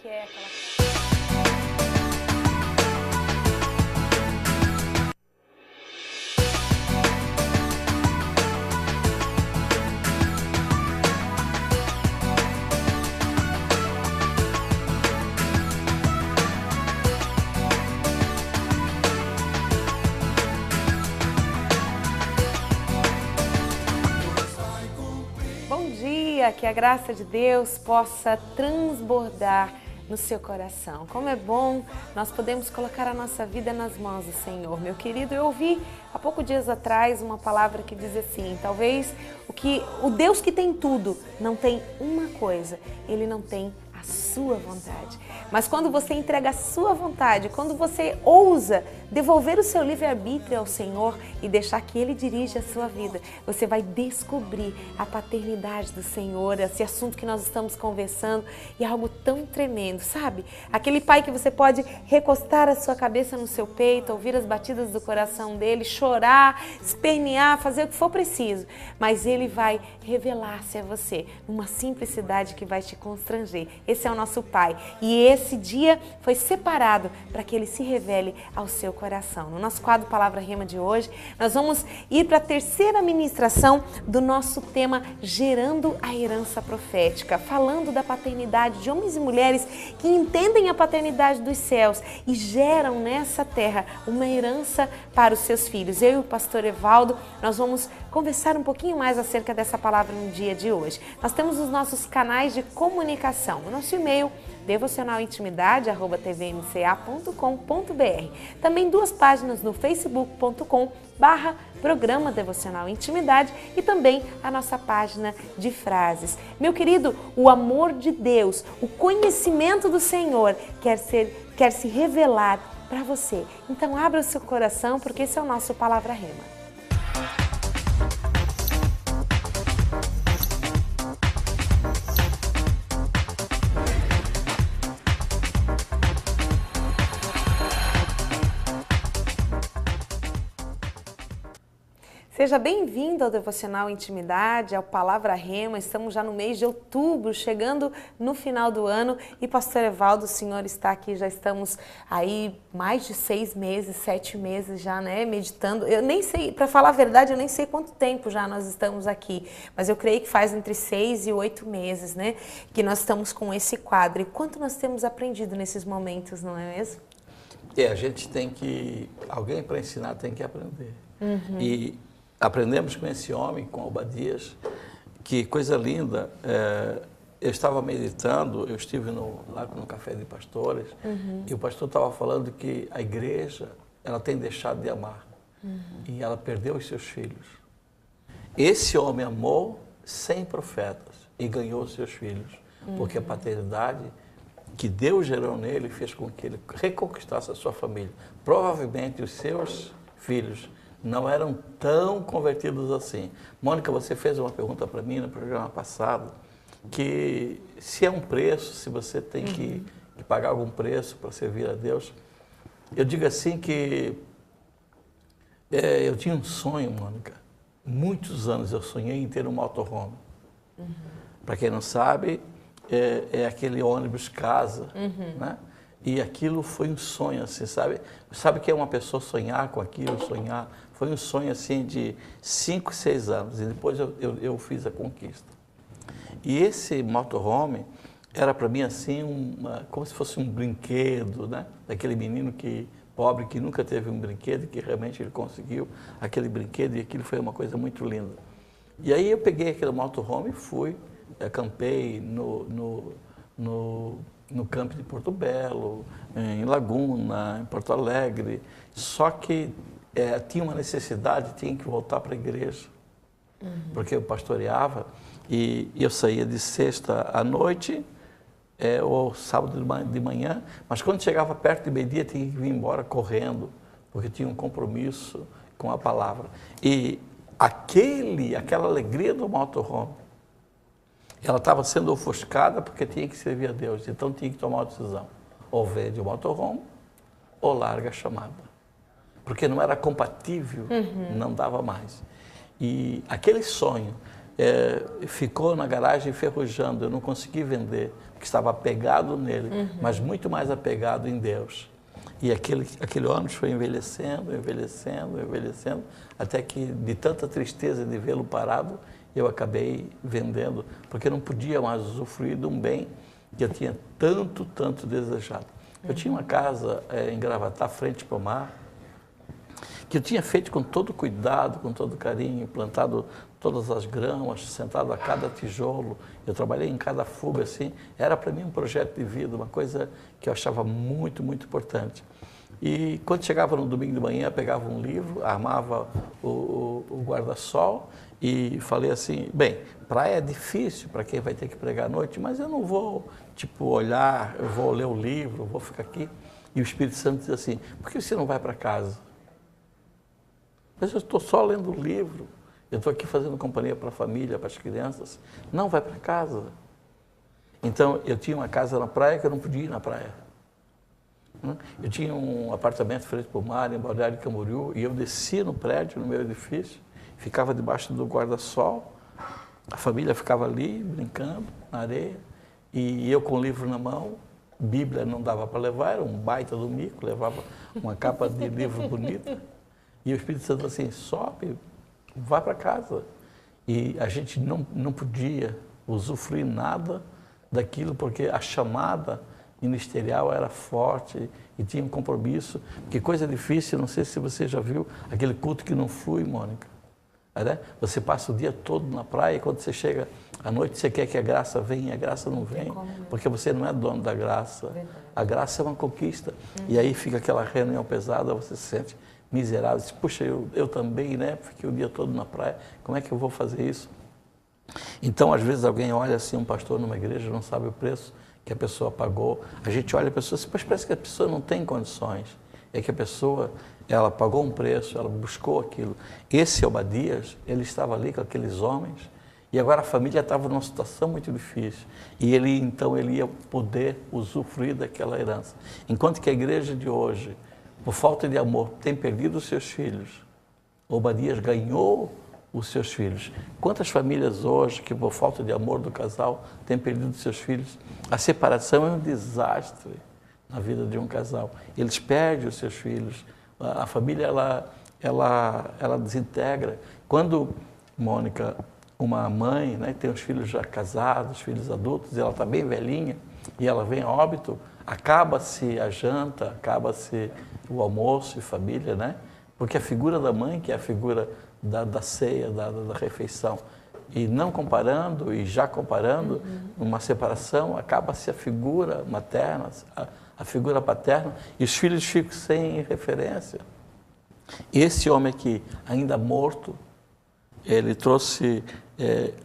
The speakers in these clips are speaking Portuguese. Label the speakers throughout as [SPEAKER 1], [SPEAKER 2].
[SPEAKER 1] que é aquela... Que a graça de Deus possa transbordar no seu coração. Como é bom nós podemos colocar a nossa vida nas mãos do Senhor. Meu querido, eu ouvi há poucos dias atrás uma palavra que diz assim, talvez o Deus que tem tudo não tem uma coisa, Ele não tem a sua vontade. Mas quando você entrega a sua vontade, quando você ousa devolver o seu livre-arbítrio ao Senhor e deixar que Ele dirija a sua vida, você vai descobrir a paternidade do Senhor, esse assunto que nós estamos conversando, e é algo tão tremendo, sabe? Aquele pai que você pode recostar a sua cabeça no seu peito, ouvir as batidas do coração dele, chorar, espernear, fazer o que for preciso, mas Ele vai revelar-se a você numa simplicidade que vai te constranger. Esse é o nosso Pai, e esse dia foi separado para que Ele se revele ao seu coração. No nosso quadro Palavra Rema de hoje, nós vamos ir para a terceira ministração do nosso tema Gerando a Herança Profética, falando da paternidade de homens e mulheres que entendem a paternidade dos céus e geram nessa terra uma herança para os seus filhos. Eu e o pastor Evaldo, nós vamos conversar um pouquinho mais acerca dessa palavra no dia de hoje. Nós temos os nossos canais de comunicação, o nosso e-mail devocionalintimidade@tvmca.com.br. Também duas páginas no facebook.com/programa Devocional Intimidade e também a nossa página de frases. Meu querido, o amor de Deus, o conhecimento do Senhor quer se revelar para você. Então abra o seu coração, porque esse é o nosso Palavra Rema. Seja bem-vindo ao Devocional Intimidade, ao Palavra Rema. Estamos já no mês de outubro, chegando no final do ano. E pastor Evaldo, o senhor está aqui, já estamos aí mais de 6 meses, 7 meses já, né, meditando. Eu nem sei, para falar a verdade, eu nem sei quanto tempo já nós estamos aqui. Mas eu creio que faz entre 6 e 8 meses, né, que nós estamos com esse quadro. E quanto nós temos aprendido nesses momentos, não é mesmo?
[SPEAKER 2] A gente tem que... Alguém para ensinar tem que aprender. E aprendemos com esse homem, com Obadias, que coisa linda. Eu estava meditando, eu estive lá no Café de Pastores, e o pastor estava falando que a igreja, ela tem deixado de amar, e ela perdeu os seus filhos. Esse homem amou 100 profetas e ganhou os seus filhos, porque a paternidade que Deus gerou nele fez com que ele reconquistasse a sua família. Provavelmente os seus filhos não eram tão convertidos assim. Mônica, você fez uma pergunta para mim no programa passado, que se é um preço, se você tem que pagar algum preço para servir a Deus. Eu digo assim que eu tinha um sonho, Mônica. Muitos anos eu sonhei em ter um motorhome. Para quem não sabe, é aquele ônibus casa, né? E aquilo foi um sonho, assim, sabe? Sabe que é uma pessoa sonhar com aquilo, sonhar? Foi um sonho, assim, de 5, 6 anos. E depois eu fiz a conquista. E esse motorhome era para mim, assim, como se fosse um brinquedo, né? Daquele menino pobre que nunca teve um brinquedo e que realmente ele conseguiu aquele brinquedo, e aquilo foi uma coisa muito linda. E aí eu peguei aquele motorhome e fui, acampei no campo de Porto Belo, em Laguna, em Porto Alegre, só que tinha uma necessidade, tinha que voltar para a igreja, porque eu pastoreava e eu saía de sexta à noite, ou sábado de manhã, mas quando chegava perto de meio-dia tinha que vir embora correndo, porque tinha um compromisso com a palavra. E aquela alegria do motorhome, ela estava sendo ofuscada porque tinha que servir a Deus, então tinha que tomar uma decisão, ou vende o motorhome, ou larga a chamada, porque não era compatível, não dava mais. E aquele sonho ficou na garagem enferrujando. Eu não consegui vender, porque estava apegado nele, mas muito mais apegado em Deus. E aquele ônibus foi envelhecendo, envelhecendo, envelhecendo, até que, de tanta tristeza de vê-lo parado, eu acabei vendendo, porque eu não podia mais usufruir de um bem que eu tinha tanto, tanto desejado. Eu tinha uma casa em Gravatá, frente para o mar, que eu tinha feito com todo cuidado, com todo carinho, plantado todas as gramas, sentado a cada tijolo. Eu trabalhei em cada fuga, assim. Era para mim um projeto de vida, uma coisa que eu achava muito, muito importante. E quando chegava no domingo de manhã, pegava um livro, armava o guarda-sol e falei assim, bem, praia é difícil para quem vai ter que pregar à noite, mas eu não vou, olhar, eu vou ler o livro, vou ficar aqui. E o Espírito Santo diz assim, por que você não vai para casa? Mas eu estou só lendo o livro, eu estou aqui fazendo companhia para a família, para as crianças. Não, vai para casa. Então, eu tinha uma casa na praia que eu não podia ir na praia. Eu tinha um apartamento frente para o mar, em Balneário Camboriú, e eu descia no prédio, no meu edifício, ficava debaixo do guarda-sol, a família ficava ali, brincando, na areia, e eu com o livro na mão, Bíblia não dava para levar, era um baita do mico, levava uma capa de livro bonita, e o Espírito Santo assim, sobe, vá para casa. E a gente não podia usufruir nada daquilo, porque a chamada ministerial era forte e tinha um compromisso. Que coisa difícil, não sei se você já viu aquele culto que não flui, Mônica. Né? Você passa o dia todo na praia e quando você chega à noite você quer que a graça venha e a graça não vem, porque você não é dono da graça. A graça é uma conquista. E aí fica aquela reunião pesada, você se sente miserável. Diz, puxa, eu também, né? Fiquei o dia todo na praia, como é que eu vou fazer isso? Então, às vezes alguém olha assim, um pastor numa igreja, não sabe o preço que a pessoa pagou. A gente olha a pessoa assim, mas parece que a pessoa não tem condições. É que a pessoa, ela pagou um preço, ela buscou aquilo. Esse Obadias, ele estava ali com aqueles homens e agora a família estava numa situação muito difícil. E ele, então, ele ia poder usufruir daquela herança. Enquanto que a igreja de hoje, por falta de amor, tem perdido os seus filhos, Obadias ganhou os seus filhos. Quantas famílias hoje que por falta de amor do casal têm perdido os seus filhos? A separação é um desastre na vida de um casal. Eles perdem os seus filhos. A família, ela desintegra. Quando, Mônica, uma mãe, né, tem os filhos já casados, filhos adultos, e ela está bem velhinha, e ela vem a óbito, acaba-se a janta, acaba-se o almoço e família, né? Porque a figura da mãe, que é a figura da ceia, da refeição, e não comparando, e já comparando, uma separação, acaba-se a figura materna, a figura paterna, e os filhos ficam sem referência. Esse homem aqui, ainda morto, ele trouxe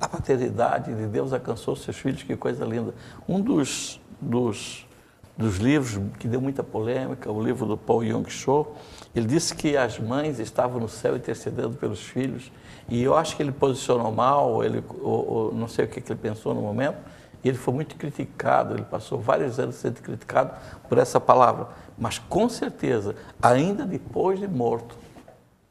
[SPEAKER 2] a paternidade de Deus, alcançou seus filhos, que coisa linda. Um dos livros que deu muita polêmica, o livro do Paul Yong-Cho, ele disse que as mães estavam no céu intercedendo pelos filhos, e eu acho que ele posicionou mal, ou não sei o que ele pensou no momento, e ele foi muito criticado, ele passou vários anos sendo criticado por essa palavra, mas com certeza, ainda depois de morto,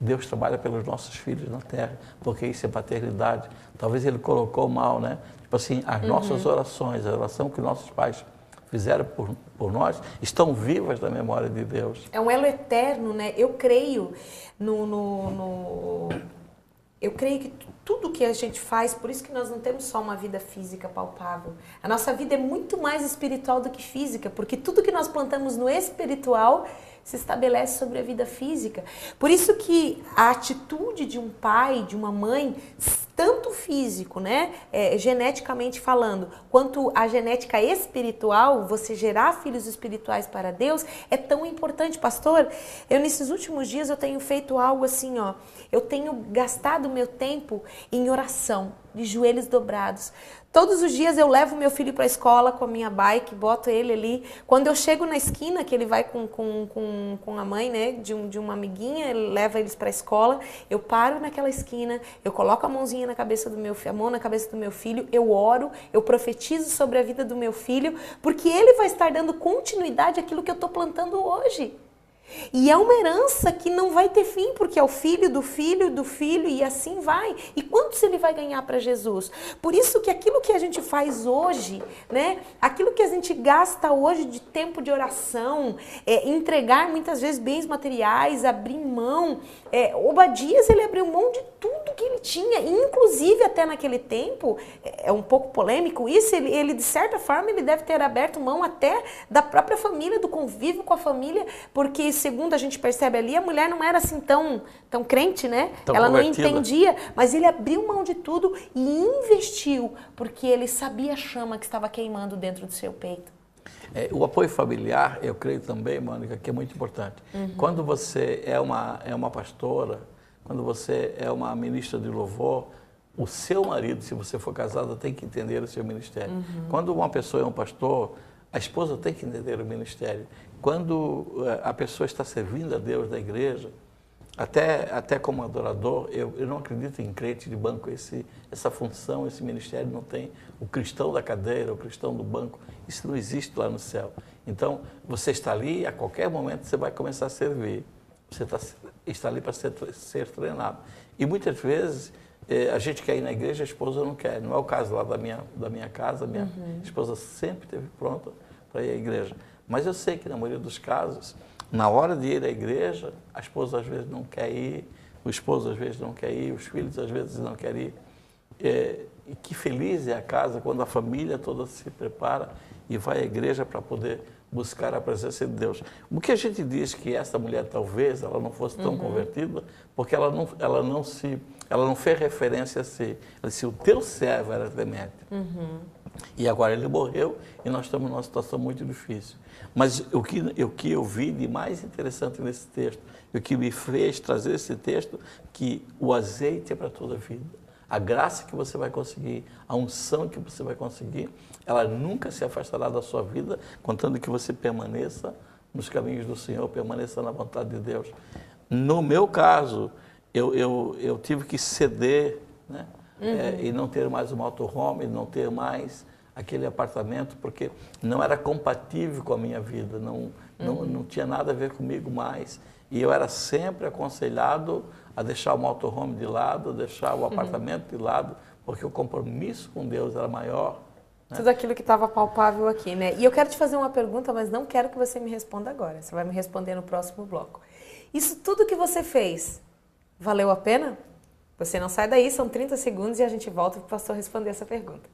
[SPEAKER 2] Deus trabalha pelos nossos filhos na terra, porque isso é paternidade. Talvez ele colocou mal, né? Tipo assim, as nossas orações, a oração que nossos pais fizeram por nós, estão vivas na memória de Deus.
[SPEAKER 1] É um elo eterno, né? Eu creio eu creio que tudo que a gente faz, por isso que nós não temos só uma vida física palpável. A nossa vida é muito mais espiritual do que física, porque tudo que nós plantamos no espiritual se estabelece sobre a vida física. Por isso que a atitude de um pai, de uma mãe, tanto físico, né, geneticamente falando, quanto a genética espiritual, você gerar filhos espirituais para Deus, é tão importante. Pastor, nesses últimos dias eu tenho feito algo assim, ó, eu tenho gastado meu tempo em oração, de joelhos dobrados. Todos os dias eu levo meu filho para a escola com a minha bike, boto ele ali. Quando eu chego na esquina, que ele vai com a mãe, né, de uma amiguinha, ele leva eles para a escola, eu paro naquela esquina, eu coloco a mãozinha na cabeça a mão na cabeça do meu filho, eu oro, eu profetizo sobre a vida do meu filho, porque ele vai estar dando continuidade àquilo que eu estou plantando hoje. E é uma herança que não vai ter fim, porque é o filho do filho do filho e assim vai. E quantos ele vai ganhar para Jesus? Por isso que aquilo que a gente faz hoje, né? Aquilo que a gente gasta hoje de tempo de oração, entregar muitas vezes bens materiais, abrir mão. Obadias, ele abriu mão de tudo que ele tinha, inclusive até naquele tempo, é um pouco polêmico isso, ele de certa forma ele deve ter aberto mão até da própria família, do convívio com a família, porque segundo a gente percebe ali, a mulher não era assim tão crente, né? Ela não entendia, mas ele abriu mão de tudo e investiu, porque ele sabia a chama que estava queimando dentro do seu peito.
[SPEAKER 2] O apoio familiar, eu creio também, Mônica, que é muito importante. Quando você é uma pastora, quando você é uma ministra de louvor, o seu marido, se você for casada, tem que entender o seu ministério. Quando uma pessoa é um pastor, a esposa tem que entender o ministério. Quando a pessoa está servindo a Deus na igreja, até como adorador, eu não acredito em crente de banco, essa função, esse ministério não tem. O cristão da cadeira, o cristão do banco, isso não existe lá no céu. Então, você está ali, a qualquer momento você vai começar a servir. Você está ali para ser treinado. E muitas vezes a gente quer ir na igreja, a esposa não quer. Não é o caso lá da minha casa, minha esposa sempre esteve pronta para ir à igreja. Mas eu sei que na maioria dos casos, na hora de ir à igreja, a esposa às vezes não quer ir, o esposo às vezes não quer ir, os filhos às vezes não querem ir. E que feliz é a casa quando a família toda se prepara e vai à igreja para poder buscar a presença de Deus. O que a gente diz que essa mulher talvez ela não fosse tão convertida, porque ela não fez referência a si. Ela disse, o teu servo era temente. E agora ele morreu e nós estamos numa situação muito difícil. Mas o que eu vi de mais interessante nesse texto, o que me fez trazer esse texto, que o azeite é para toda a vida. A graça que você vai conseguir, a unção que você vai conseguir, ela nunca se afastará da sua vida, contando que você permaneça nos caminhos do Senhor, permaneça na vontade de Deus. No meu caso, eu tive que ceder, né? E não ter mais um motorhome, não ter mais aquele apartamento, porque não era compatível com a minha vida, não tinha nada a ver comigo mais. E eu era sempre aconselhado a deixar o motorhome de lado, deixar o apartamento de lado, porque o compromisso com Deus era maior. Né?
[SPEAKER 1] Tudo aquilo que estava palpável aqui, né? E eu quero te fazer uma pergunta, mas não quero que você me responda agora. Você vai me responder no próximo bloco. Isso tudo que você fez, valeu a pena? Você não sai daí, são 30 segundos e a gente volta para o pastor responder essa pergunta.